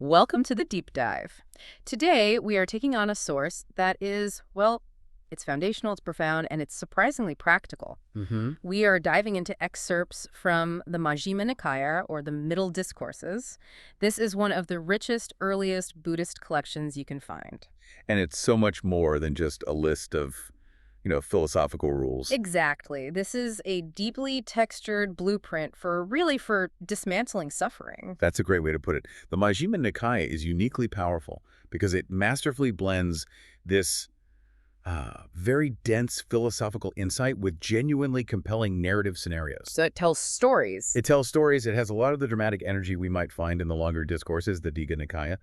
Welcome to the deep dive. Today, we are taking on a source that is, well, it's foundational, it's profound, and it's surprisingly practical. Mm-hmm. We are diving into excerpts from the Majjhima Nikaya, or the Middle Discourses. This is one of the richest, earliest Buddhist collections you can find. And it's so much more than just a list of, philosophical rules. Exactly. This is a deeply textured blueprint for dismantling suffering. That's a great way to put it. The Majjhima Nikaya is uniquely powerful because it masterfully blends this very dense philosophical insight with genuinely compelling narrative scenarios. So it tells stories. It tells stories. It has a lot of the dramatic energy we might find in the longer discourses, the Digha Nikaya,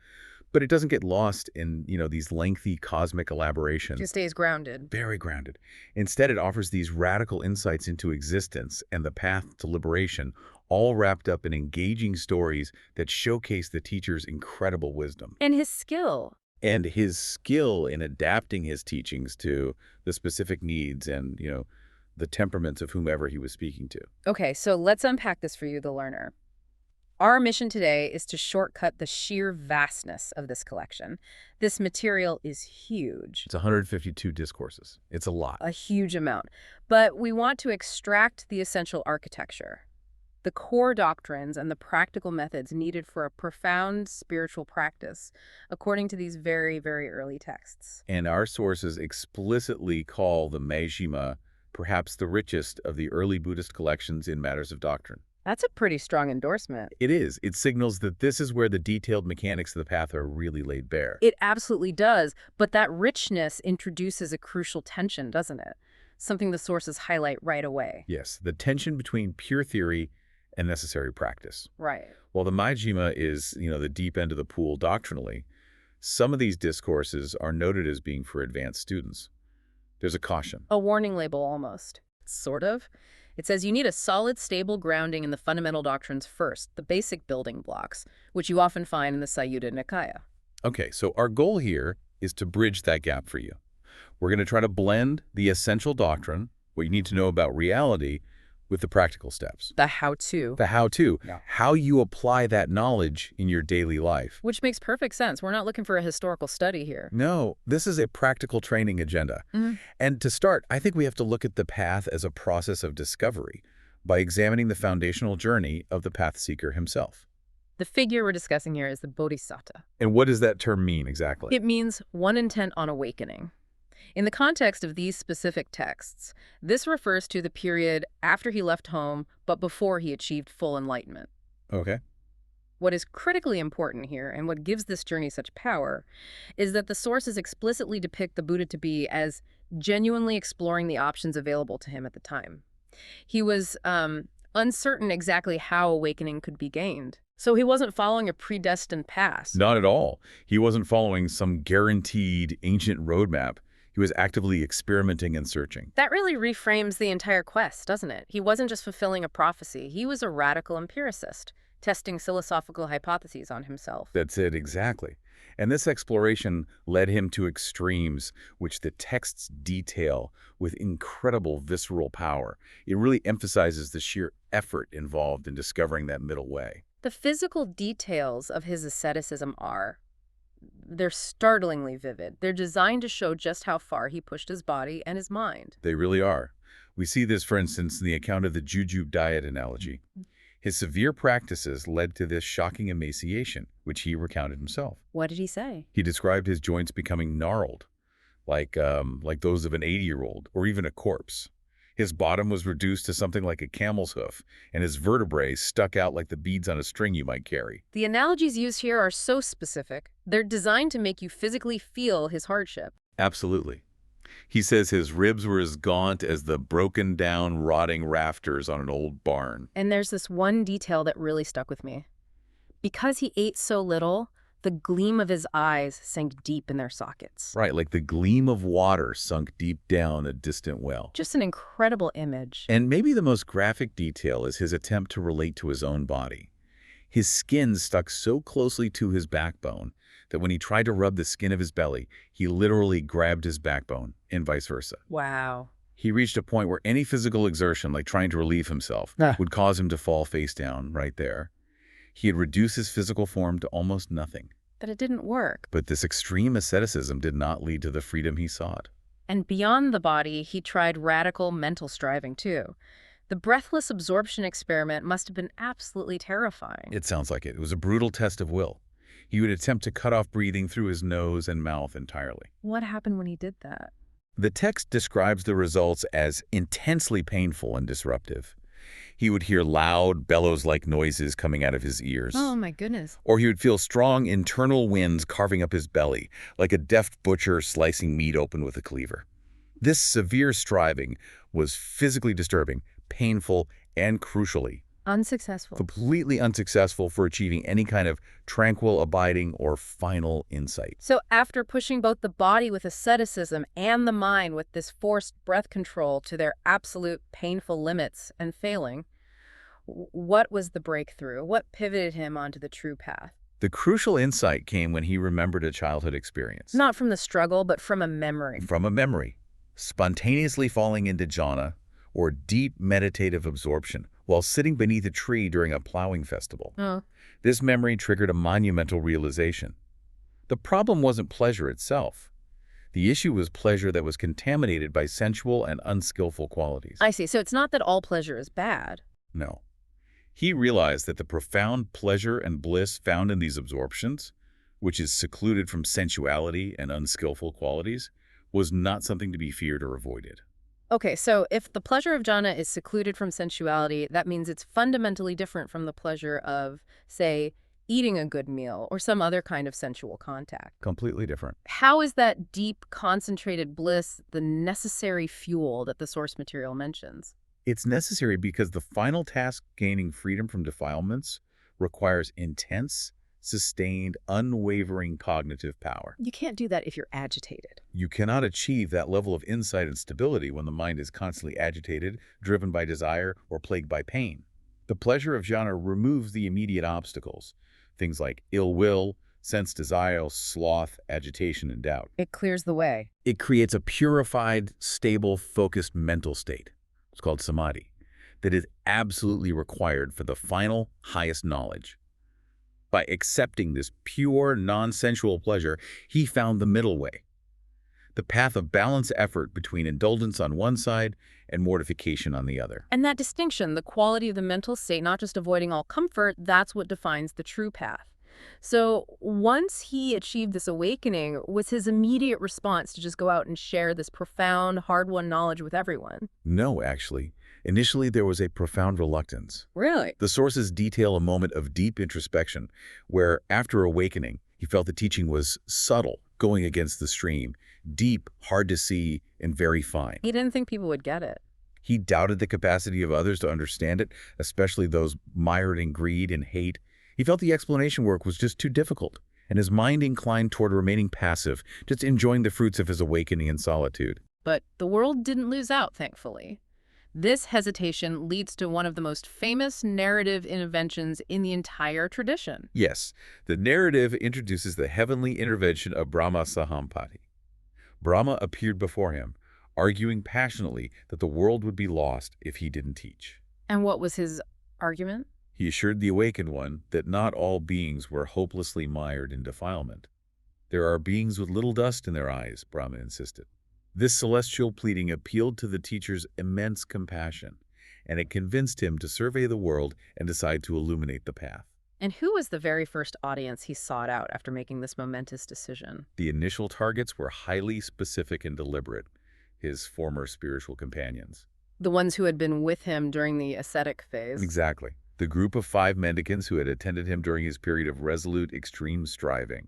but it doesn't get lost in, these lengthy cosmic elaborations. Just stays grounded. Very grounded. Instead, it offers these radical insights into existence and the path to liberation, all wrapped up in engaging stories that showcase the teacher's incredible wisdom. And his skill. And his skill in adapting his teachings to the specific needs and, the temperaments of whomever he was speaking to. Okay, so let's unpack this for you, the learner. Our mission today is to shortcut the sheer vastness of this collection. This material is huge. It's 152 discourses. It's a lot. A huge amount. But we want to extract the essential architecture, the core doctrines and the practical methods needed for a profound spiritual practice, according to these very, very early texts. And our sources explicitly call the Majjhima perhaps the richest of the early Buddhist collections in matters of doctrine. That's a pretty strong endorsement. It is. It signals that this is where the detailed mechanics of the path are really laid bare. It absolutely does, but that richness introduces a crucial tension, doesn't it? Something the sources highlight right away. Yes, the tension between pure theory and necessary practice. Right. While the Majjhima is, the deep end of the pool doctrinally, some of these discourses are noted as being for advanced students. There's a caution. A warning label almost. Sort of. It says you need a solid, stable grounding in the fundamental doctrines first, the basic building blocks, which you often find in the Sayutta Nikaya. Okay, so our goal here is to bridge that gap for you. We're going to try to blend the essential doctrine, what you need to know about reality, with the practical steps. The how-to. The how-to. Yeah. How you apply that knowledge in your daily life. Which makes perfect sense. We're not looking for a historical study here. No, this is a practical training agenda. And to start, I think we have to look at the path as a process of discovery by examining the foundational journey of the path seeker himself. The figure we're discussing here is the Bodhisattva. And what does that term mean exactly? It means one intent on awakening. In the context of these specific texts, this refers to the period after he left home, but before he achieved full enlightenment. Okay. What is critically important here, and what gives this journey such power, is that the sources explicitly depict the Buddha to be as genuinely exploring the options available to him at the time. He was uncertain exactly how awakening could be gained. So he wasn't following a predestined path. Not at all. He wasn't following some guaranteed ancient roadmap. He was actively experimenting and searching. That really reframes the entire quest, doesn't it? He wasn't just fulfilling a prophecy. He was a radical empiricist, testing philosophical hypotheses on himself. That's it, exactly. And this exploration led him to extremes, which the texts detail with incredible visceral power. It really emphasizes the sheer effort involved in discovering that middle way. The physical details of his asceticism they're startlingly vivid. They're designed to show just how far he pushed his body and his mind. They really are. We see this, for instance, in the account of the jujube diet analogy. His severe practices led to this shocking emaciation, which he recounted himself. What did he say? He described his joints becoming gnarled, like those of an 80-year-old or even a corpse. His bottom was reduced to something like a camel's hoof, and his vertebrae stuck out like the beads on a string you might carry. The analogies used here are so specific. They're designed to make you physically feel his hardship. Absolutely. He says his ribs were as gaunt as the broken-down, rotting rafters on an old barn. And there's this one detail that really stuck with me. Because he ate so little, the gleam of his eyes sank deep in their sockets. Right, like the gleam of water sunk deep down a distant well. Just an incredible image. And maybe the most graphic detail is his attempt to relate to his own body. His skin stuck so closely to his backbone that when he tried to rub the skin of his belly, he literally grabbed his backbone, and vice versa. Wow. He reached a point where any physical exertion, like trying to relieve himself, would cause him to fall face down right there. He had reduced his physical form to almost nothing. But it didn't work. But this extreme asceticism did not lead to the freedom he sought. And beyond the body, he tried radical mental striving too. The breathless absorption experiment must have been absolutely terrifying. It sounds like it. It was a brutal test of will. He would attempt to cut off breathing through his nose and mouth entirely. What happened when he did that? The text describes the results as intensely painful and disruptive. He would hear loud, bellows-like noises coming out of his ears. Oh, my goodness. Or he would feel strong internal winds carving up his belly, like a deft butcher slicing meat open with a cleaver. This severe striving was physically disturbing, painful, and crucially, Unsuccessful. completely unsuccessful for achieving any kind of tranquil, abiding, or final insight. So after pushing both the body with asceticism and the mind with this forced breath control to their absolute painful limits and failing, what was the breakthrough? What pivoted him onto the true path? The crucial insight came when he remembered a childhood experience. Not from the struggle, but from a memory. From a memory, spontaneously falling into jhana, or deep meditative absorption, while sitting beneath a tree during a plowing festival. Oh. This memory triggered a monumental realization. The problem wasn't pleasure itself. The issue was pleasure that was contaminated by sensual and unskillful qualities. I see. So it's not that all pleasure is bad. No. He realized that the profound pleasure and bliss found in these absorptions, which is secluded from sensuality and unskillful qualities, was not something to be feared or avoided. Okay, so if the pleasure of jhana is secluded from sensuality, that means it's fundamentally different from the pleasure of, say, eating a good meal or some other kind of sensual contact. Completely different. How is that deep, concentrated bliss the necessary fuel that the source material mentions? It's necessary because the final task, gaining freedom from defilements, requires intense, sustained, unwavering cognitive power. You can't do that if you're agitated. You cannot achieve that level of insight and stability when the mind is constantly agitated, driven by desire, or plagued by pain. The pleasure of jhana removes the immediate obstacles, things like ill will, sense desire, sloth, agitation, and doubt. It clears the way. It creates a purified, stable, focused mental state. It's called samadhi, that is absolutely required for the final, highest knowledge. By accepting this pure, non-sensual pleasure, he found the middle way, the path of balanced effort between indulgence on one side and mortification on the other. And that distinction, the quality of the mental state, not just avoiding all comfort, that's what defines the true path. So once he achieved this awakening, was his immediate response to just go out and share this profound, hard-won knowledge with everyone? No, actually. Initially, there was a profound reluctance. Really? The sources detail a moment of deep introspection where, after awakening, he felt the teaching was subtle, going against the stream, deep, hard to see, and very fine. He didn't think people would get it. He doubted the capacity of others to understand it, especially those mired in greed and hate. He felt the explanation work was just too difficult, and his mind inclined toward remaining passive, just enjoying the fruits of his awakening in solitude. But the world didn't lose out, thankfully. This hesitation leads to one of the most famous narrative interventions in the entire tradition. Yes, the narrative introduces the heavenly intervention of Brahma Sahampati. Brahma appeared before him, arguing passionately that the world would be lost if he didn't teach. And what was his argument? He assured the awakened one that not all beings were hopelessly mired in defilement. There are beings with little dust in their eyes, Brahma insisted. This celestial pleading appealed to the teacher's immense compassion, and it convinced him to survey the world and decide to illuminate the path. And who was the very first audience he sought out after making this momentous decision? The initial targets were highly specific and deliberate, his former spiritual companions. The ones who had been with him during the ascetic phase. Exactly. The group of 5 mendicants who had attended him during his period of resolute, extreme striving.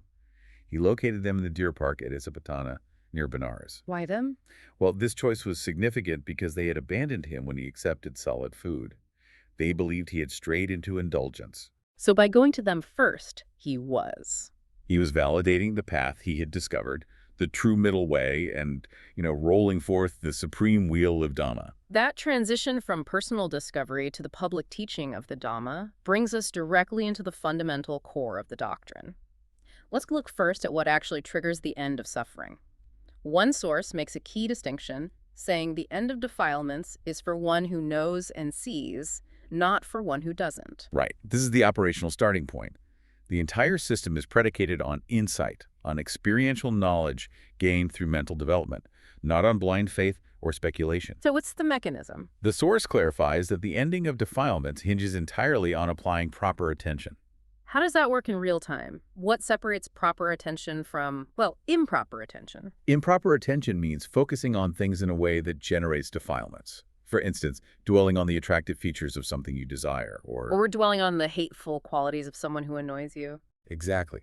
He located them in the deer park at Isapatana, near Benares. Why them? Well, this choice was significant because they had abandoned him when he accepted solid food. They believed he had strayed into indulgence. So by going to them first, he was. He was validating the path he had discovered, the true middle way, and, rolling forth the supreme wheel of Dhamma. That transition from personal discovery to the public teaching of the Dhamma brings us directly into the fundamental core of the doctrine. Let's look first at what actually triggers the end of suffering. One source makes a key distinction, saying the end of defilements is for one who knows and sees, not for one who doesn't. Right. This is the operational starting point. The entire system is predicated on insight, on experiential knowledge gained through mental development, not on blind faith or speculation. So what's the mechanism? The source clarifies that the ending of defilements hinges entirely on applying proper attention. How does that work in real time? What separates proper attention from, well, improper attention? Improper attention means focusing on things in a way that generates defilements. For instance, dwelling on the attractive features of something you desire, Or or... we're dwelling on the hateful qualities of someone who annoys you? Exactly.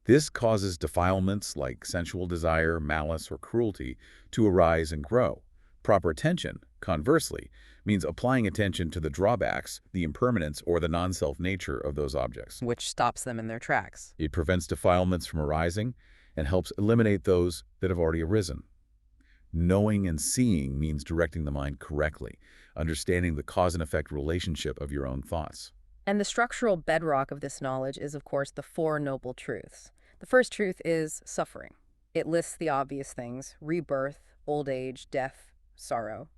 This causes defilements like sensual desire, malice, or cruelty to arise and grow. Proper attention, conversely, means applying attention to the drawbacks, the impermanence, or the non-self nature of those objects. Which stops them in their tracks. It prevents defilements from arising and helps eliminate those that have already arisen. Knowing and seeing means directing the mind correctly, understanding the cause and effect relationship of your own thoughts. And the structural bedrock of this knowledge is, of course, the Four Noble Truths. The first truth is suffering. It lists the obvious things: rebirth, old age, death, sorrow.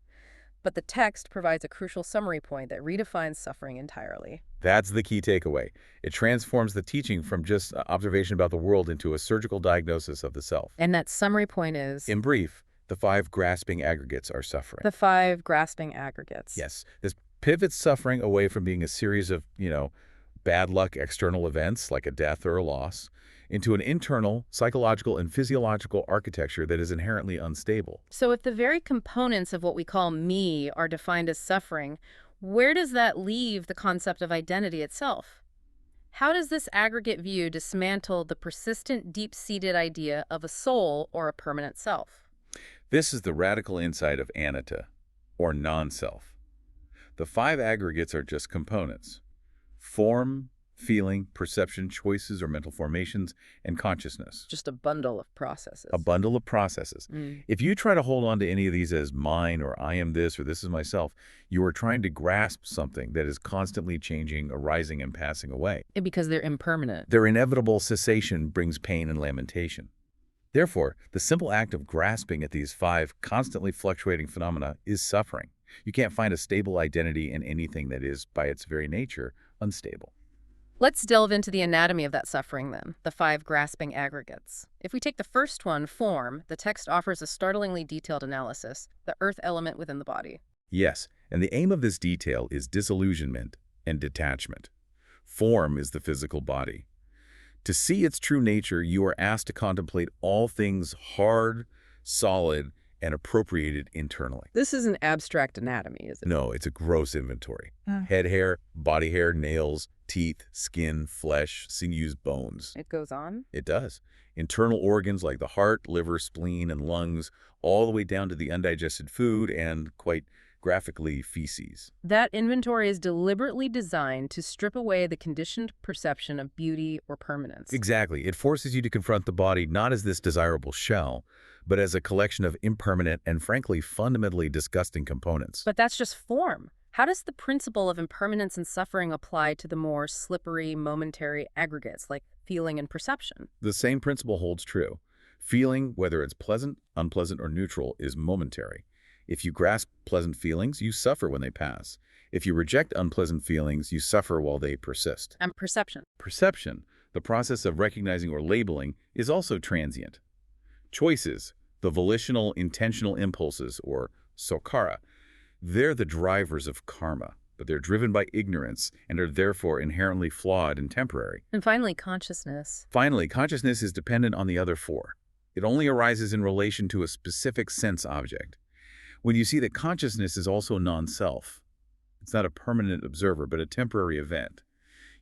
But the text provides a crucial summary point that redefines suffering entirely. That's the key takeaway. It transforms the teaching from just observation about the world into a surgical diagnosis of the self. And that summary point is In brief, the 5 grasping aggregates are suffering. the 5 grasping aggregates. Yes, this pivots suffering away from being a series of, bad luck external events like a death or a loss, into an internal, psychological, and physiological architecture that is inherently unstable. So if the very components of what we call me are defined as suffering, where does that leave the concept of identity itself? How does this aggregate view dismantle the persistent, deep-seated idea of a soul or a permanent self? This is the radical insight of anatta, or non-self. The 5 aggregates are just components: form, feeling, perception, choices or mental formations, and consciousness. Just a bundle of processes. A bundle of processes. If you try to hold on to any of these as mine, or I am this, or this is myself, you are trying to grasp something that is constantly changing, arising, and passing away. Because they're impermanent. Their inevitable cessation brings pain and lamentation. Therefore, the simple act of grasping at these 5 constantly fluctuating phenomena is suffering. You can't find a stable identity in anything that is, by its very nature, unstable. Let's delve into the anatomy of that suffering then, the 5 grasping aggregates. If we take the first one, form, the text offers a startlingly detailed analysis, the earth element within the body. Yes, and the aim of this detail is disillusionment and detachment. Form is the physical body. To see its true nature, you are asked to contemplate all things hard, solid, and appropriated internally. This is an abstract anatomy, is it? No, it's a gross inventory. Head hair, body hair, nails, teeth, skin, flesh, sinews, bones. It goes on? It does. Internal organs like the heart, liver, spleen, and lungs, all the way down to the undigested food and, quite graphically, feces. That inventory is deliberately designed to strip away the conditioned perception of beauty or permanence. Exactly. It forces you to confront the body not as this desirable shell, but as a collection of impermanent and, frankly, fundamentally disgusting components. But that's just form. How does the principle of impermanence and suffering apply to the more slippery, momentary aggregates like feeling and perception? The same principle holds true. Feeling, whether it's pleasant, unpleasant, or neutral, is momentary. If you grasp pleasant feelings, you suffer when they pass. If you reject unpleasant feelings, you suffer while they persist. And perception. Perception, the process of recognizing or labeling, is also transient. Choices, the volitional, intentional impulses, or sankara, they're the drivers of karma, but they're driven by ignorance and are therefore inherently flawed and temporary. And finally, consciousness. Finally, consciousness is dependent on the other 4. It only arises in relation to a specific sense object. When you see that consciousness is also non-self, it's not a permanent observer, but a temporary event,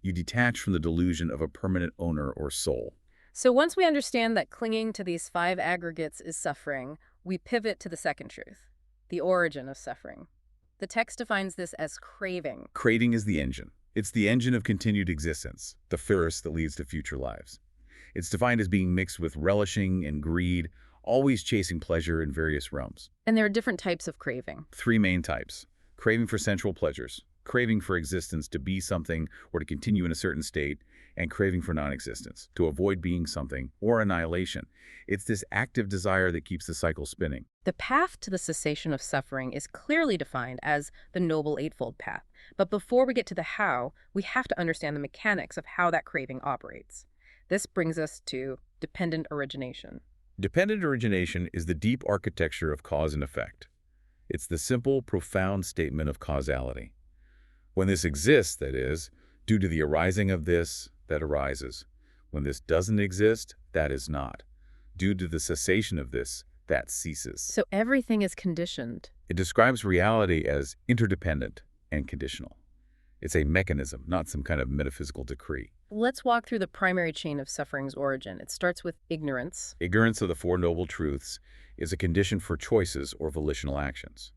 you detach from the delusion of a permanent owner or soul. So once we understand that clinging to these 5 aggregates is suffering, we pivot to the second truth, the origin of suffering. The text defines this as craving. Craving is the engine. It's the engine of continued existence, the ferris that leads to future lives. It's defined as being mixed with relishing and greed, always chasing pleasure in various realms. And there are different types of craving. 3 main types: craving for sensual pleasures, craving for existence, to be something or to continue in a certain state, and craving for non-existence, to avoid being something, or annihilation. It's this active desire that keeps the cycle spinning. The path to the cessation of suffering is clearly defined as the Noble Eightfold Path. But before we get to the how, we have to understand the mechanics of how that craving operates. This brings us to dependent origination. Dependent origination is the deep architecture of cause and effect. It's the simple, profound statement of causality. When this exists, that is, due to the arising of this, that arises. When this doesn't exist, that is not. Due to the cessation of this, that ceases. So everything is conditioned. It describes reality as interdependent and conditional. It's a mechanism, not some kind of metaphysical decree. Let's walk through the primary chain of suffering's origin. It starts with ignorance. Ignorance of the Four Noble Truths is a condition for choices or volitional actions.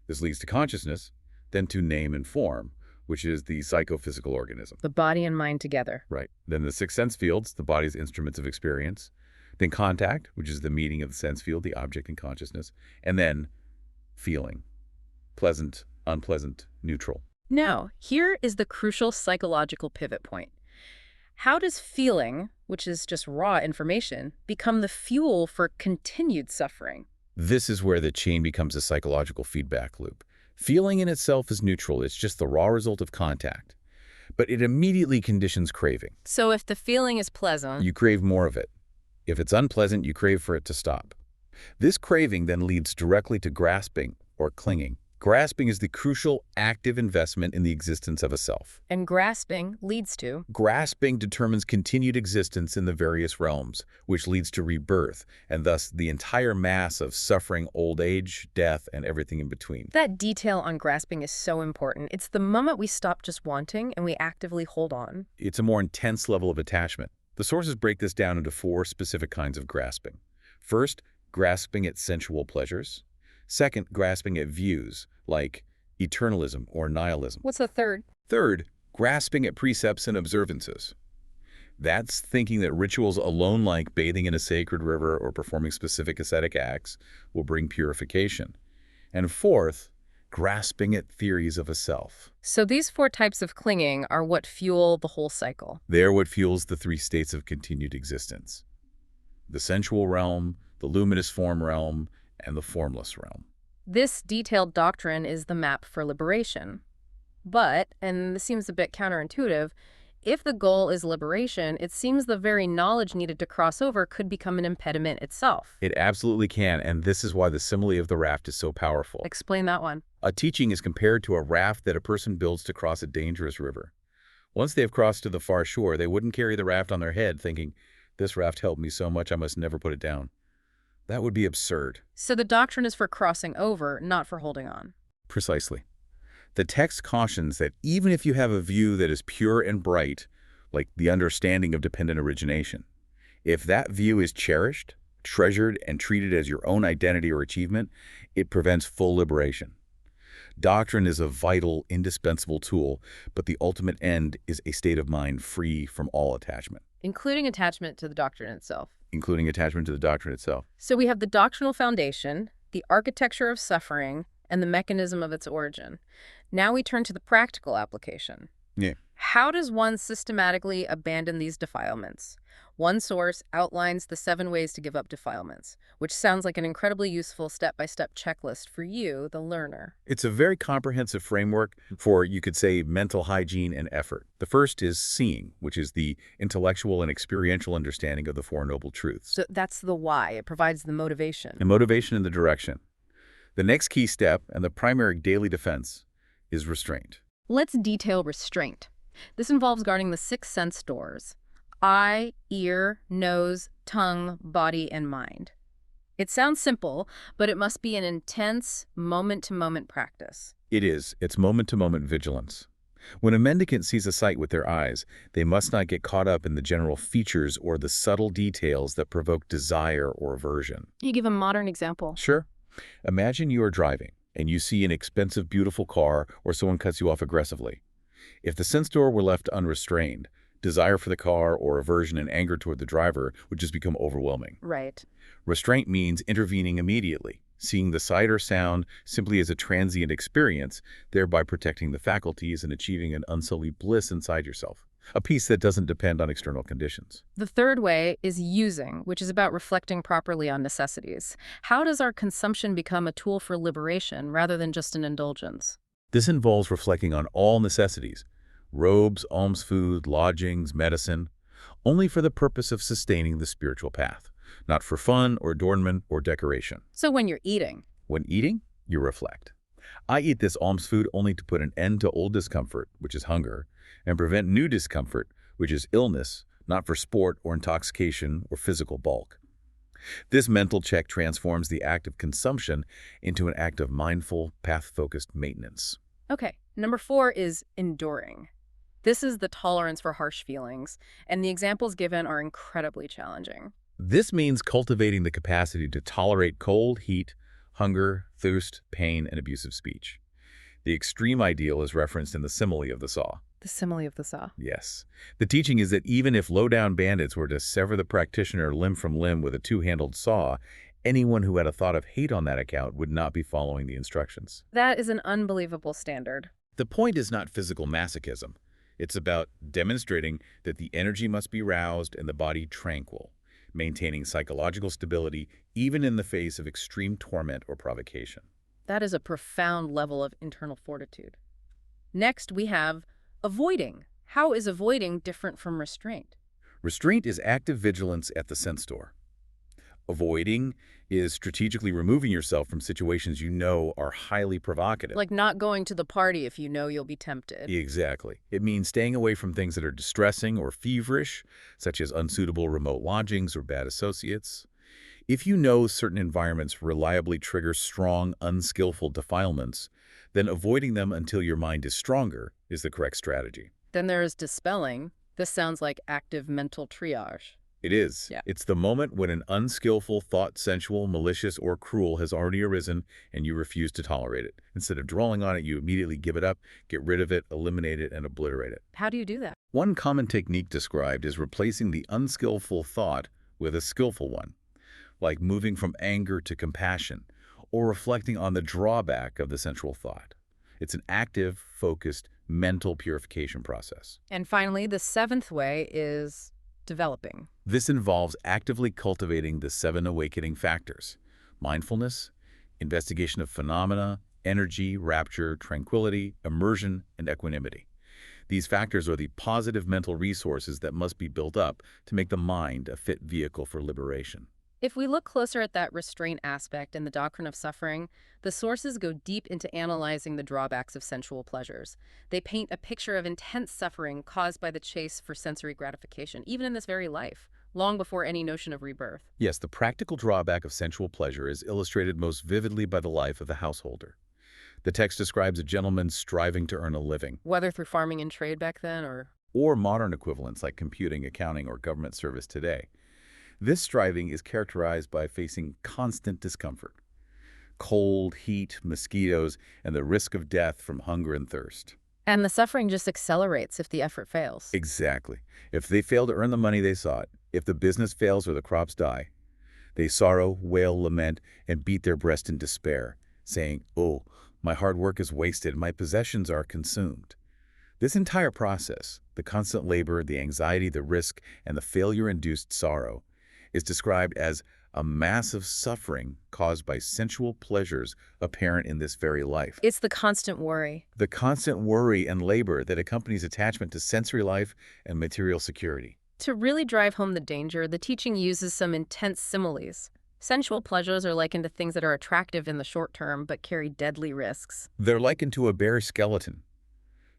This leads to consciousness, then to name and form, which is the psychophysical organism. The body and mind together. Right. Then the six sense fields, the body's instruments of experience. Then contact, which is the meeting of the sense field, the object and consciousness. And then feeling. Pleasant, unpleasant, neutral. Now, here is the crucial psychological pivot point. How does feeling, which is just raw information, become the fuel for continued suffering? This is where the chain becomes a psychological feedback loop. Feeling in itself is neutral. It's just the raw result of contact. But it immediately conditions craving. So if the feeling is pleasant, You crave more of it. If it's unpleasant, you crave for it to stop. This craving then leads directly to grasping or clinging. Grasping is the crucial active investment in the existence of a self. and grasping leads to, Grasping determines continued existence in the various realms, which leads to rebirth, and thus the entire mass of suffering, old age, death, and everything in between. that detail on grasping is so important. It's the moment we stop just wanting and we actively hold on. It's a more intense level of attachment. The sources break this down into four specific kinds of grasping. First, grasping at sensual pleasures. Second, grasping at views, like eternalism or nihilism. What's the third? Third, grasping at precepts and observances. That's thinking that rituals alone, like bathing in a sacred river or performing specific ascetic acts, will bring purification. And fourth, grasping at theories of a self. So these four types of clinging are what fuel the whole cycle. They're what fuels the three states of continued existence: the sensual realm, the luminous form realm, and the formless realm. This detailed doctrine is the map for liberation. But, and this seems a bit counterintuitive, if the goal is liberation, it seems the very knowledge needed to cross over could become an impediment itself. It absolutely can, and this is why the simile of the raft is so powerful. Explain that one. A teaching is compared to a raft that a person builds to cross a dangerous river. Once they have crossed to the far shore, they wouldn't carry the raft on their head thinking, "This raft helped me so much I must never put it down." That would be absurd. So the doctrine is for crossing over, not for holding on. Precisely. The text cautions that even if you have a view that is pure and bright, like the understanding of dependent origination, if that view is cherished, treasured, and treated as your own identity or achievement, it prevents full liberation. Doctrine is a vital, indispensable tool, but the ultimate end is a state of mind free from all attachment, Including attachment to the doctrine itself. including attachment to the doctrine itself. So we have the doctrinal foundation, the architecture of suffering, and the mechanism of its origin. Now we turn to the practical application. Yeah. How does one systematically abandon these defilements? One source outlines the 7 ways to give up defilements, which sounds like an incredibly useful step-by-step checklist for you, the learner. It's a very comprehensive framework for, you could say, mental hygiene and effort. The first is seeing, which is the intellectual and experiential understanding of the Four Noble Truths. So that's the why. It provides the motivation. And motivation in the direction. The next key step, and the primary daily defense, is restraint. Let's detail restraint. This involves guarding the 6 sense doors: eye, ear, nose, tongue, body, and mind. It sounds simple, but it must be an intense, moment-to-moment practice. It is. It's moment-to-moment vigilance. When a mendicant sees a sight with their eyes, they must not get caught up in the general features or the subtle details that provoke desire or aversion. You give a modern example. Sure. Imagine you are driving, and you see an expensive, beautiful car, or someone cuts you off aggressively. If the sense door were left unrestrained, desire for the car or aversion and anger toward the driver would just become overwhelming. Right. Restraint means intervening immediately, seeing the sight or sound simply as a transient experience, thereby protecting the faculties and achieving an unsullied bliss inside yourself. a peace that doesn't depend on external conditions. The third way is using, which is about reflecting properly on necessities. How does our consumption become a tool for liberation rather than just an indulgence? This involves reflecting on all necessities, robes, alms food, lodgings, medicine, only for the purpose of sustaining the spiritual path, not for fun or adornment or decoration. So when you're eating, When eating, you reflect. I eat this alms food only to put an end to old discomfort, which is hunger, and prevent new discomfort, which is illness, not for sport or intoxication or physical bulk. This mental check transforms the act of consumption into an act of mindful, path-focused maintenance. okay, number 4 is enduring. This is the tolerance for harsh feelings, and the examples given are incredibly challenging. This means cultivating the capacity to tolerate cold, heat, hunger, thirst, pain, and abusive speech. The extreme ideal is referenced in the simile of the saw. The simile of the saw. Yes. The teaching is that even if low-down bandits were to sever the practitioner limb from limb with a two-handled saw, anyone who had a thought of hate on that account would not be following the instructions. That is an unbelievable standard. The point is not physical masochism. It's about demonstrating that the energy must be roused and the body tranquil, maintaining psychological stability even in the face of extreme torment or provocation. That is a profound level of internal fortitude. Next, we have avoiding. How is avoiding different from restraint? Restraint is active vigilance at the sense door. Avoiding is strategically removing yourself from situations you know are highly provocative. Like not going to the party if you know you'll be tempted. Exactly. It means staying away from things that are distressing or feverish, such as unsuitable remote lodgings or bad associates. If you know certain environments reliably trigger strong, unskillful defilements, then avoiding them until your mind is stronger is the correct strategy. Then there is dispelling. This sounds like active mental triage. It is. Yeah. It's the moment when an unskillful thought, sensual, malicious, or cruel has already arisen and you refuse to tolerate it. Instead of dwelling on it, you immediately give it up, get rid of it, eliminate it, and obliterate it. How do you do that? One common technique described is replacing the unskillful thought with a skillful one, like moving from anger to compassion, or reflecting on the drawback of the sensual thought. It's an active, focused, mental purification process. And finally, the 7th way is developing. This involves actively cultivating the 7 awakening factors: mindfulness, investigation of phenomena, energy, rapture, tranquility, immersion, and equanimity. These factors are the positive mental resources that must be built up to make the mind a fit vehicle for liberation. If we look closer at that restraint aspect in the doctrine of suffering, the sources go deep into analyzing the drawbacks of sensual pleasures. They paint a picture of intense suffering caused by the chase for sensory gratification, even in this very life, long before any notion of rebirth. Yes, the practical drawback of sensual pleasure is illustrated most vividly by the life of the householder. The text describes a gentleman striving to earn a living, Whether through farming and trade back then or modern equivalents like computing, accounting, or government service today. This striving is characterized by facing constant discomfort: cold, heat, mosquitoes, and the risk of death from hunger and thirst. And the suffering just accelerates if the effort fails. Exactly. If they fail to earn the money they sought, if the business fails or the crops die, they sorrow, wail, lament, and beat their breast in despair, saying, "Oh, my hard work is wasted, my possessions are consumed." This entire process, the constant labor, the anxiety, the risk, and the failure-induced sorrow, is described as a massive suffering caused by sensual pleasures apparent in this very life. It's the constant worry. The constant worry and labor that accompanies attachment to sensory life and material security. To really drive home the danger, the teaching uses some intense similes. Sensual pleasures are likened to things that are attractive in the short term but carry deadly risks. They're likened to a bare skeleton.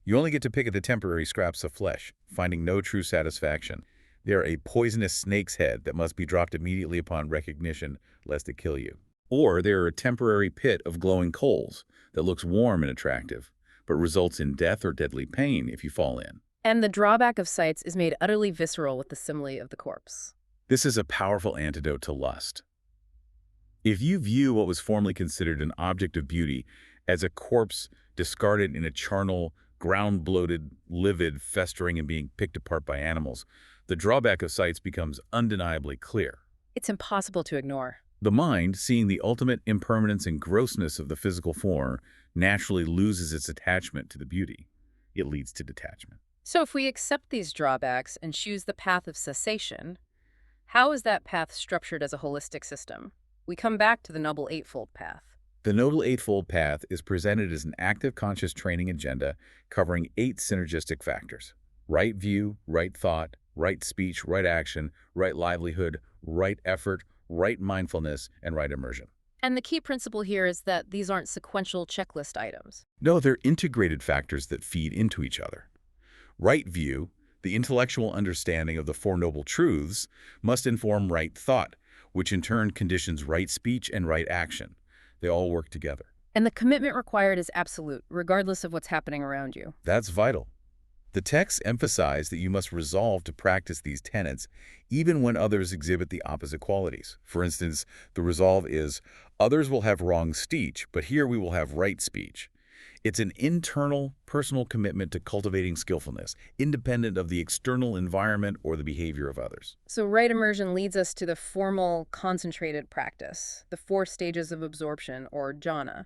You only get to pick at the temporary scraps of flesh, finding no true satisfaction. They're a poisonous snake's head that must be dropped immediately upon recognition, lest it kill you. Or they're a temporary pit of glowing coals that looks warm and attractive, but results in death or deadly pain if you fall in. And the drawback of sights is made utterly visceral with the simile of the corpse. This is a powerful antidote to lust. If you view what was formerly considered an object of beauty as a corpse discarded in a charnel, ground-bloated, livid, festering, and being picked apart by animals, the drawback of sights becomes undeniably clear. It's impossible to ignore. The mind, seeing the ultimate impermanence and grossness of the physical form, naturally loses its attachment to the beauty. It leads to detachment. So if we accept these drawbacks and choose the path of cessation, how is that path structured as a holistic system? We come back to the Noble Eightfold Path. The Noble Eightfold Path is presented as an active conscious training agenda covering 8 synergistic factors: right view, right thought, right speech, right action, right livelihood, right effort, right mindfulness, and right immersion. And the key principle here is that these aren't sequential checklist items. No, they're integrated factors that feed into each other. Right view, the intellectual understanding of the Four Noble Truths, must inform right thought, which in turn conditions right speech and right action. They all work together. And the commitment required is absolute, regardless of what's happening around you. That's vital. The texts emphasize that you must resolve to practice these tenets even when others exhibit the opposite qualities. For instance, the resolve is, others will have wrong speech, but here we will have right speech. It's an internal, personal commitment to cultivating skillfulness, independent of the external environment or the behavior of others. So right immersion leads us to the formal, concentrated practice, the 4 stages of absorption, or jhana.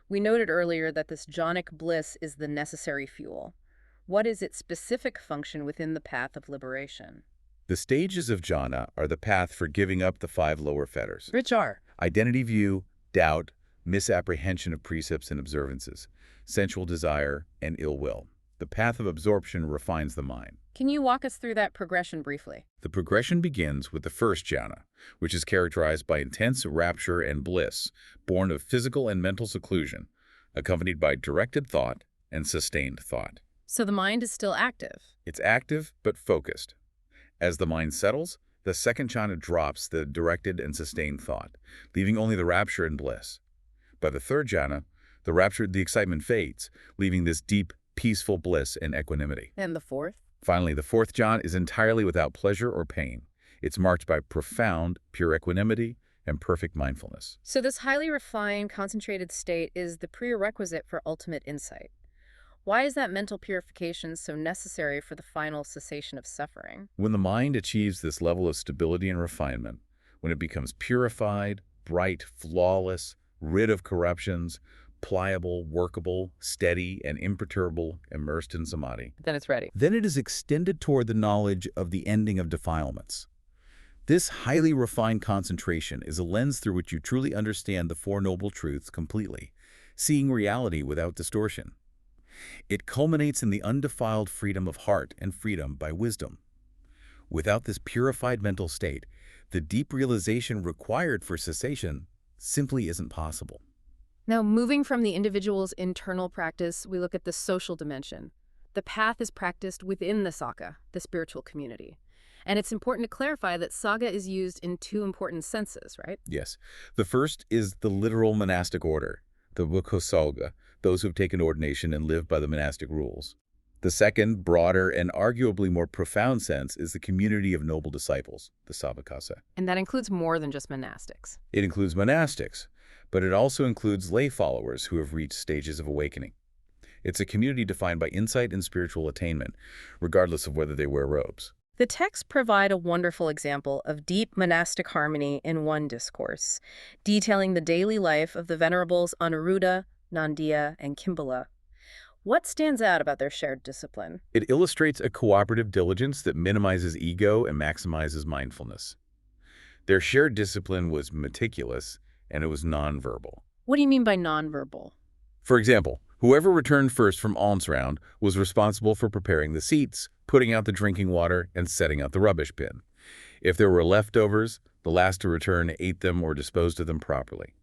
We noted earlier that this jhanic bliss is the necessary fuel. What is its specific function within the path of liberation? The stages of jhana are the path for giving up the 5 lower fetters: Which are? identity view, doubt, misapprehension of precepts and observances, sensual desire, and ill will. The path of absorption refines the mind. Can you walk us through that progression briefly? The progression begins with the first jhana, which is characterized by intense rapture and bliss, born of physical and mental seclusion, accompanied by directed thought and sustained thought. So the mind is still active. It's active but focused. As the mind settles, the second jhana drops the directed and sustained thought, leaving only the rapture and bliss. By the third jhana, the excitement fades, leaving this deep, peaceful bliss and equanimity. And the fourth? Finally, the fourth jhana is entirely without pleasure or pain. It's marked by profound, pure equanimity and perfect mindfulness. So this highly refined, concentrated state is the prerequisite for ultimate insight. Why is that mental purification so necessary for the final cessation of suffering? When the mind achieves this level of stability and refinement, when it becomes purified, bright, flawless, rid of corruptions, pliable, workable, steady, and imperturbable, immersed in samadhi, Then it's ready. then it is extended toward the knowledge of the ending of defilements. This highly refined concentration is a lens through which you truly understand the Four Noble Truths completely, seeing reality without distortion. It culminates in the undefiled freedom of heart and freedom by wisdom. Without this purified mental state, the deep realization required for cessation simply isn't possible. Now, moving from the individual's internal practice, we look at the social dimension. The path is practiced within the Sangha, the spiritual community. And it's important to clarify that Sangha is used in 2 important senses, right? Yes. The first is the literal monastic order, the Bhikkhu, those who have taken ordination and live by the monastic rules. The second, broader, and arguably more profound sense is the community of noble disciples, the Savakasa. And that includes more than just monastics. It includes monastics, but it also includes lay followers who have reached stages of awakening. It's a community defined by insight and spiritual attainment, regardless of whether they wear robes. The texts provide a wonderful example of deep monastic harmony in one discourse, detailing the daily life of the venerables Anuruddha, Nandiya, and Kimbala. What stands out about their shared discipline? It illustrates a cooperative diligence that minimizes ego and maximizes mindfulness. Their shared discipline was meticulous, and it was nonverbal. What do you mean by nonverbal? For example, whoever returned first from alms round was responsible for preparing the seats, putting out the drinking water, and setting out the rubbish bin. If there were leftovers, the last to return ate them or disposed of them properly.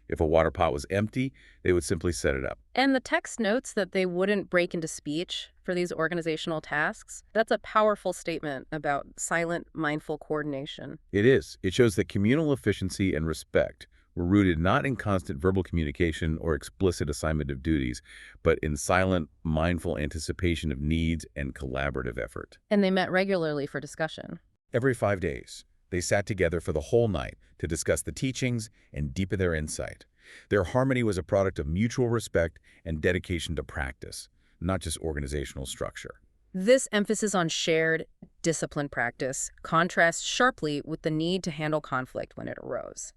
If a water pot was empty, they would simply set it up. And the text notes that they wouldn't break into speech for these organizational tasks. That's a powerful statement about silent, mindful coordination. It is. It shows that communal efficiency and respect were rooted not in constant verbal communication or explicit assignment of duties, but in silent, mindful anticipation of needs and collaborative effort. And they met regularly for discussion. Every 5 days, they sat together for the whole night to discuss the teachings and deepen their insight. Their harmony was a product of mutual respect and dedication to practice, not just organizational structure. This emphasis on shared, disciplined practice contrasts sharply with the need to handle conflict when it arose.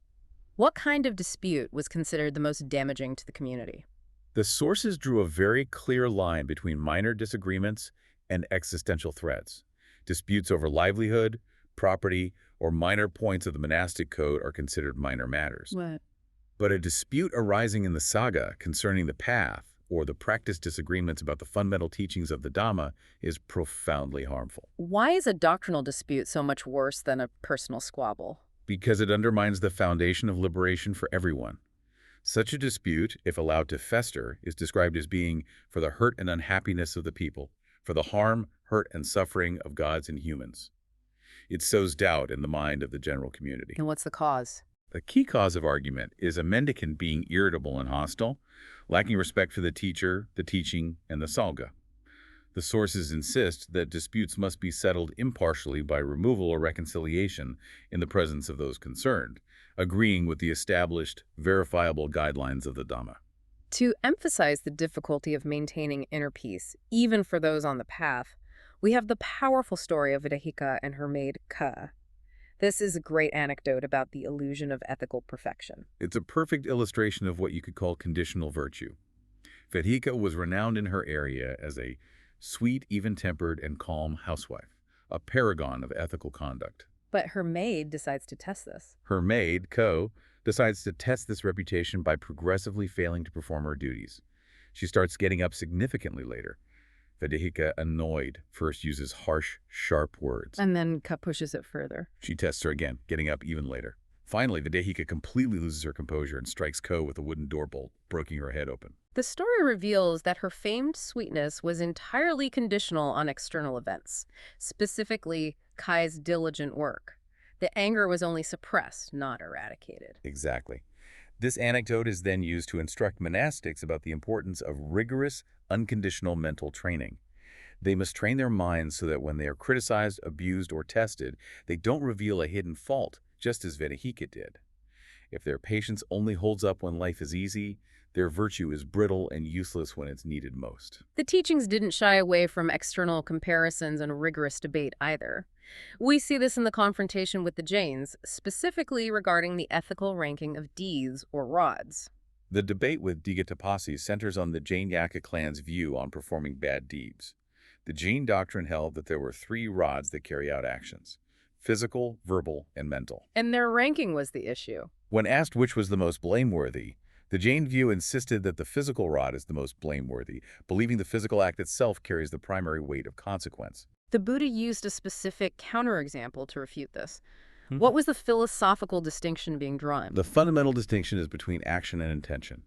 What kind of dispute was considered the most damaging to the community? The sources drew a very clear line between minor disagreements and existential threats. Disputes over livelihood, property, or minor points of the monastic code are considered minor matters. What? But a dispute arising in the saga concerning the path or the practice disagreements about the fundamental teachings of the Dhamma is profoundly harmful Why is a doctrinal dispute so much worse than a personal squabble? because it undermines the foundation of liberation for everyone. Such a dispute, if allowed to fester, is described as being for the hurt and unhappiness of the people, for the harm, hurt, and suffering of gods and humans. It sows doubt in the mind of the general community. And what's the cause? The key cause of argument is a mendicant being irritable and hostile, lacking respect for the teacher, the teaching, and the Sangha. The sources insist that disputes must be settled impartially by removal or reconciliation in the presence of those concerned, agreeing with the established, verifiable guidelines of the Dhamma. To emphasize the difficulty of maintaining inner peace, even for those on the path, we have the powerful story of Vidahika and her maid Ka. This is a great anecdote about the illusion of ethical perfection. It's a perfect illustration of what you could call conditional virtue. Vedhika was renowned in her area as a sweet, even-tempered, and calm housewife, a paragon of ethical conduct. But her maid decides to test this. Her maid, Ko, decides to test this reputation by progressively failing to perform her duties. She starts getting up significantly later. Vedhika, annoyed, first uses harsh, sharp words. And then Ka pushes it further. She tests her again, getting up even later. Finally, Vedhika completely loses her composure and strikes Ko with a wooden door bolt, breaking her head open. The story reveals that her famed sweetness was entirely conditional on external events, specifically Kai's diligent work. The anger was only suppressed, not eradicated. Exactly. This anecdote is then used to instruct monastics about the importance of rigorous, unconditional mental training. They must train their minds so that when they are criticized, abused, or tested, they don't reveal a hidden fault, just as Vedhika did. If their patience only holds up when life is easy, their virtue is brittle and useless when it's needed most. The teachings didn't shy away from external comparisons and rigorous debate either. We see this in the confrontation with the Jains, specifically regarding the ethical ranking of deeds or rods. The debate with Digatapasi centers on the Jainyaka clan's view on performing bad deeds. The Jain doctrine held that there were 3 rods that carry out actions: physical, verbal, and mental. And their ranking was the issue. When asked which was the most blameworthy, the Jain view insisted that the physical rod is the most blameworthy, believing the physical act itself carries the primary weight of consequence. The Buddha used a specific counterexample to refute this. What was the philosophical distinction being drawn? The fundamental distinction is between action and intention.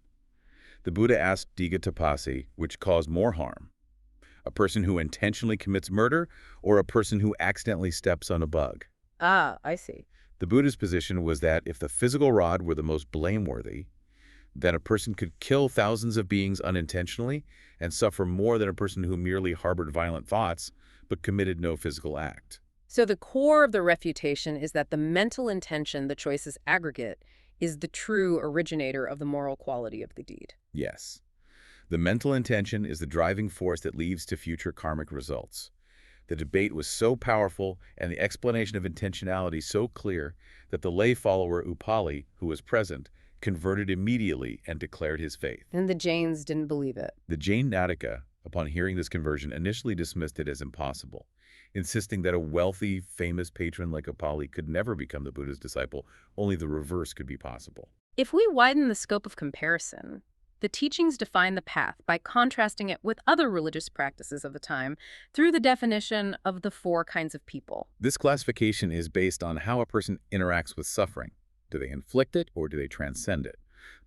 The Buddha asked Digatapasi which caused more harm: a person who intentionally commits murder or a person who accidentally steps on a bug. Ah, I see. The Buddha's position was that if the physical rod were the most blameworthy, then a person could kill thousands of beings unintentionally and suffer more than a person who merely harbored violent thoughts but committed no physical act. So the core of the refutation is that the mental intention, the choice's aggregate, is the true originator of the moral quality of the deed. Yes. The mental intention is the driving force that leads to future karmic results. The debate was so powerful and the explanation of intentionality so clear that the lay follower Upali, who was present, converted immediately and declared his faith. And the Jains didn't believe it. The Jain Nataka, upon hearing this conversion, initially dismissed it as impossible, insisting that a wealthy, famous patron like Upali could never become the Buddha's disciple. Only the reverse could be possible. If we widen the scope of comparison, the teachings define the path by contrasting it with other religious practices of the time through the definition of the 4 kinds of people. This classification is based on how a person interacts with suffering. Do they inflict it or do they transcend it?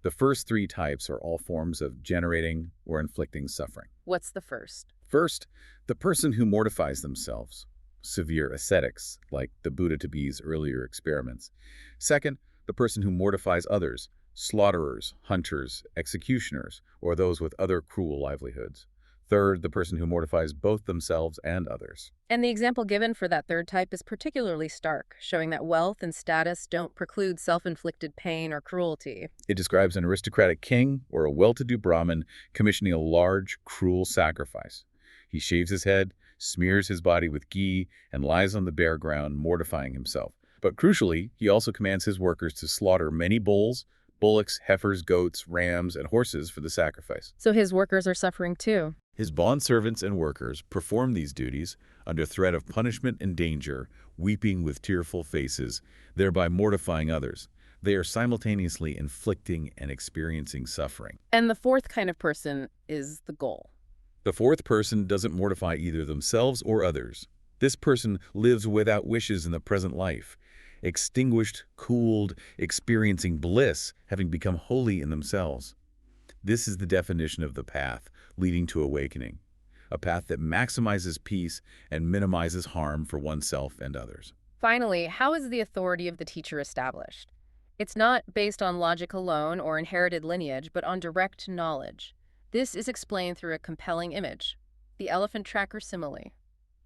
The first 3 types are all forms of generating or inflicting suffering. What's the first? First, the person who mortifies themselves, severe ascetics, like the Buddha to be's earlier experiments. Second, the person who mortifies others, slaughterers, hunters, executioners, or those with other cruel livelihoods. Third, the person who mortifies both themselves and others. And the example given for that third type is particularly stark, showing that wealth and status don't preclude self-inflicted pain or cruelty. It describes an aristocratic king or a well-to-do Brahmin commissioning a large, cruel sacrifice. He shaves his head, smears his body with ghee, and lies on the bare ground, mortifying himself. But crucially, he also commands his workers to slaughter many bulls, bullocks, heifers, goats, rams, and horses for the sacrifice. So his workers are suffering too. His bondservants and workers perform these duties under threat of punishment and danger, weeping with tearful faces, thereby mortifying others. They are simultaneously inflicting and experiencing suffering. And the fourth kind of person is the goal. The fourth person doesn't mortify either themselves or others. This person lives without wishes in the present life, extinguished, cooled, experiencing bliss, having become holy in themselves. This is the definition of the path leading to awakening, a path that maximizes peace and minimizes harm for oneself and others. Finally, how is the authority of the teacher established? It's not based on logic alone or inherited lineage, but on direct knowledge. This is explained through a compelling image, the elephant tracker simile.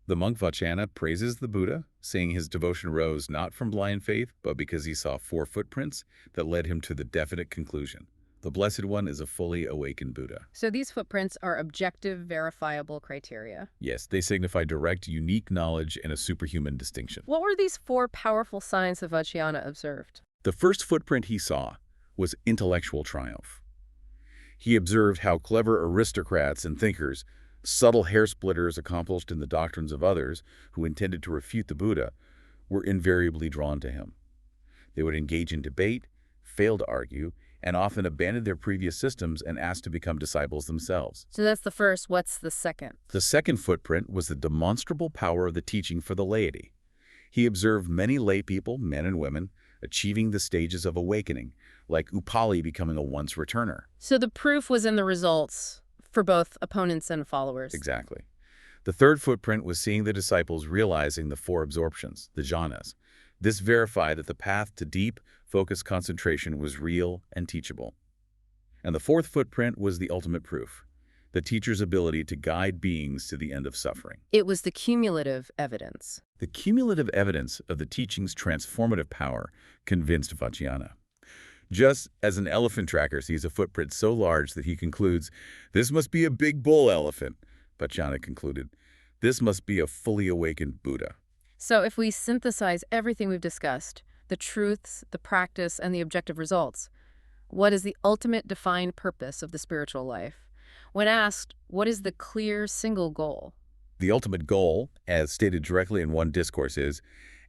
The monk Vajrayana praises the Buddha, saying his devotion rose not from blind faith, but because he saw 4 footprints that led him to the definite conclusion. The Blessed One is a fully awakened Buddha. So these footprints are objective, verifiable criteria. Yes, they signify direct, unique knowledge and a superhuman distinction. What were these 4 powerful signs that Vajrayana observed? The first footprint he saw was intellectual triumph. He observed how clever aristocrats and thinkers, subtle hair-splitters accomplished in the doctrines of others who intended to refute the Buddha, were invariably drawn to him. They would engage in debate, fail to argue, and often abandon their previous systems and ask to become disciples themselves. So that's the first. What's the second? The second footprint was the demonstrable power of the teaching for the laity. He observed many lay people, men and women, achieving the stages of awakening, like Upali becoming a once-returner. So the proof was in the results for both opponents and followers. Exactly. The third footprint was seeing the disciples realizing the 4 absorptions, the jhanas. This verified that the path to deep, focused concentration was real and teachable. And the fourth footprint was the ultimate proof, the teacher's ability to guide beings to the end of suffering. It was the cumulative evidence. The cumulative evidence of the teaching's transformative power convinced Vajrayana. Just as an elephant tracker sees a footprint so large that he concludes, "This must be a big bull elephant," Vajrayana concluded, "This must be a fully awakened Buddha." So if we synthesize everything we've discussed, the truths, the practice, and the objective results, what is the ultimate defined purpose of the spiritual life? When asked, what is the clear single goal? The ultimate goal, as stated directly in one discourse, is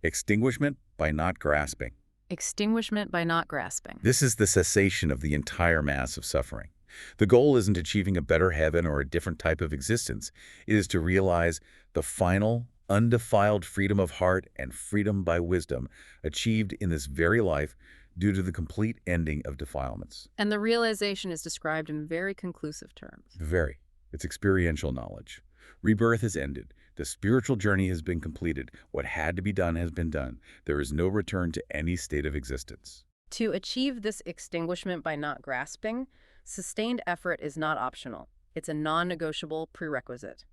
extinguishment by not grasping. Extinguishment by not grasping. This is the cessation of the entire mass of suffering. The goal isn't achieving a better heaven or a different type of existence. It is to realize the final, undefiled freedom of heart and freedom by wisdom achieved in this very life due to the complete ending of defilements. And the realization is described in very conclusive terms. Very. It's experiential knowledge. Rebirth has ended. The spiritual journey has been completed. What had to be done has been done. There is no return to any state of existence. To achieve this extinguishment by not grasping, sustained effort is not optional. It's a non-negotiable prerequisite.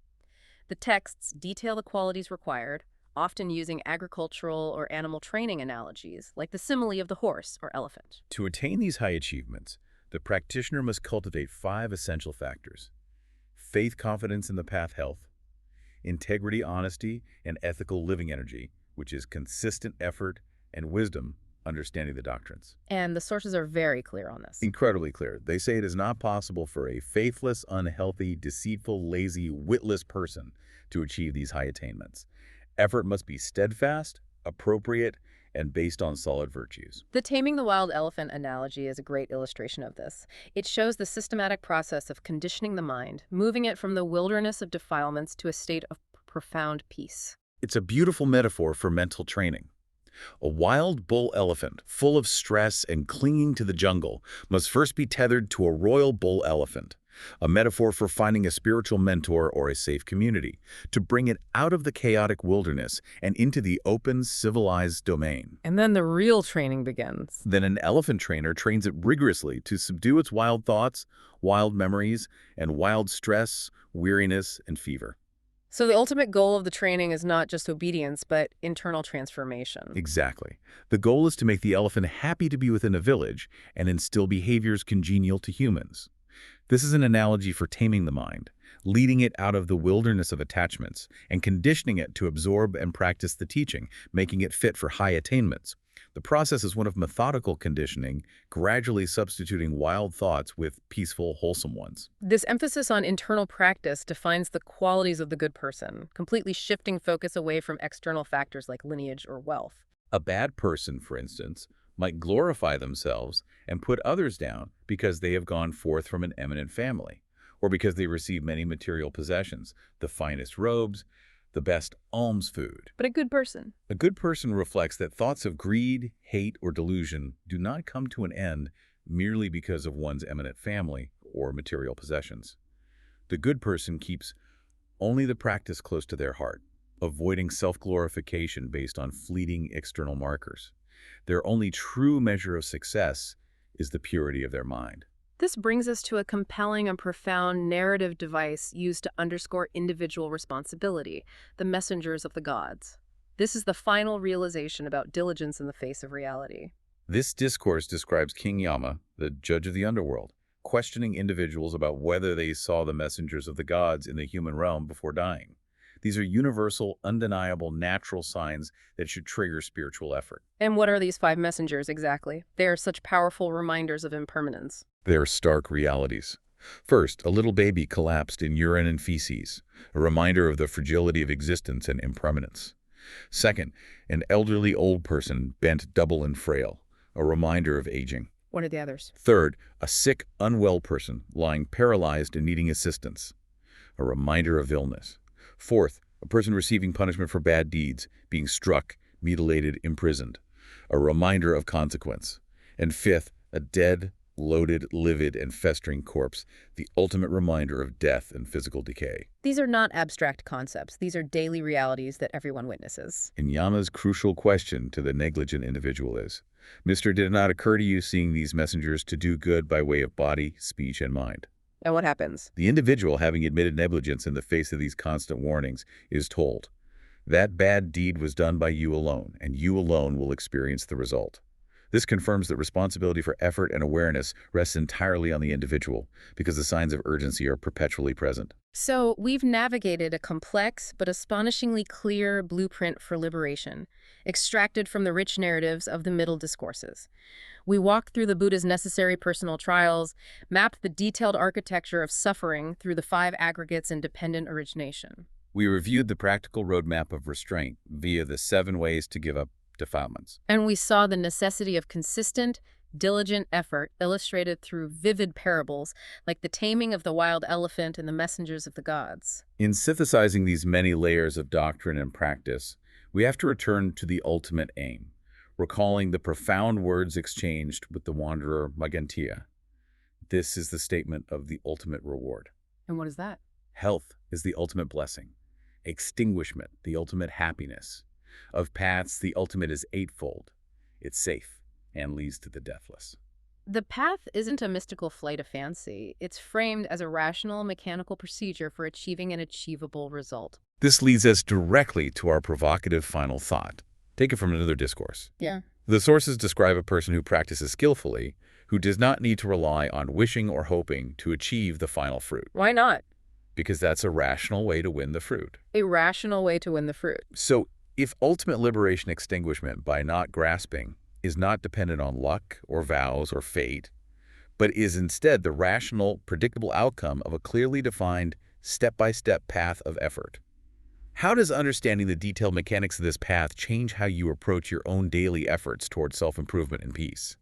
The texts detail the qualities required, often using agricultural or animal training analogies, like the simile of the horse or elephant. To attain these high achievements, the practitioner must cultivate 5 essential factors: faith, confidence in the path, health; integrity, honesty, and ethical living energy, which is consistent effort; and wisdom, understanding the doctrines. And the sources are very clear on this. Incredibly clear. They say it is not possible for a faithless, unhealthy, deceitful, lazy, witless person to achieve these high attainments. Effort must be steadfast, appropriate, and based on solid virtues. The taming the wild elephant analogy is a great illustration of this. It shows the systematic process of conditioning the mind, moving it from the wilderness of defilements to a state of profound peace. It's a beautiful metaphor for mental training. A wild bull elephant, full of stress and clinging to the jungle, must first be tethered to a royal bull elephant, a metaphor for finding a spiritual mentor or a safe community, to bring it out of the chaotic wilderness and into the open, civilized domain. And then the real training begins. Then an elephant trainer trains it rigorously to subdue its wild thoughts, wild memories, and wild stress, weariness, and fever. So the ultimate goal of the training is not just obedience, but internal transformation. Exactly. The goal is to make the elephant happy to be within a village and instill behaviors congenial to humans. This is an analogy for taming the mind, leading it out of the wilderness of attachments and conditioning it to absorb and practice the teaching, making it fit for high attainments. The process is one of methodical conditioning, gradually substituting wild thoughts with peaceful, wholesome ones. This emphasis on internal practice defines the qualities of the good person, completely shifting focus away from external factors like lineage or wealth. A bad person, for instance, might glorify themselves and put others down because they have gone forth from an eminent family, or because they receive many material possessions, the finest robes, the best alms food. But a good person. A good person reflects that thoughts of greed, hate, or delusion do not come to an end merely because of one's eminent family or material possessions. The good person keeps only the practice close to their heart, avoiding self-glorification based on fleeting external markers. Their only true measure of success is the purity of their mind. This brings us to a compelling and profound narrative device used to underscore individual responsibility, the messengers of the gods. This is the final realization about diligence in the face of reality. This discourse describes King Yama, the judge of the underworld, questioning individuals about whether they saw the messengers of the gods in the human realm before dying. These are universal, undeniable, natural signs that should trigger spiritual effort. And what are these five messengers exactly? They are such powerful reminders of impermanence. They are stark realities. First, a little baby collapsed in urine and feces, a reminder of the fragility of existence and impermanence. Second, an elderly old person bent double and frail, a reminder of aging. What are the others? Third, a sick, unwell person lying paralyzed and needing assistance, a reminder of illness. Fourth, a person receiving punishment for bad deeds, being struck, mutilated, imprisoned, a reminder of consequence. And fifth, a dead, loaded, livid, and festering corpse, the ultimate reminder of death and physical decay. These are not abstract concepts. These are daily realities that everyone witnesses. And Yama's crucial question to the negligent individual is, Mister, did it not occur to you seeing these messengers to do good by way of body, speech, and mind? And what happens? The individual, having admitted negligence in the face of these constant warnings, is told, that bad deed was done by you alone, and you alone will experience the result. This confirms that responsibility for effort and awareness rests entirely on the individual, because the signs of urgency are perpetually present. So we've navigated a complex but astonishingly clear blueprint for liberation, extracted from the rich narratives of the middle discourses. We walked through the Buddha's necessary personal trials, mapped the detailed architecture of suffering through the five aggregates and dependent origination. We reviewed the practical roadmap of restraint via the 7 ways to give up defilements. And we saw the necessity of consistent, diligent effort illustrated through vivid parables like the taming of the wild elephant and the messengers of the gods. In synthesizing these many layers of doctrine and practice, we have to return to the ultimate aim, recalling the profound words exchanged with the wanderer Magantia. This is the statement of the ultimate reward. And what is that? Health is the ultimate blessing. Extinguishment, the ultimate happiness. Of paths, the ultimate is eightfold. It's safe and leads to the deathless. The path isn't a mystical flight of fancy. It's framed as a rational, mechanical procedure for achieving an achievable result. This leads us directly to our provocative final thought. Take it from another discourse. Yeah. The sources describe a person who practices skillfully, who does not need to rely on wishing or hoping to achieve the final fruit. Why not? Because that's a rational way to win the fruit. A rational way to win the fruit. So, if ultimate liberation extinguishment by not grasping is not dependent on luck or vows or fate, but is instead the rational, predictable outcome of a clearly defined, step-by-step path of effort, how does understanding the detailed mechanics of this path change how you approach your own daily efforts toward self-improvement and peace?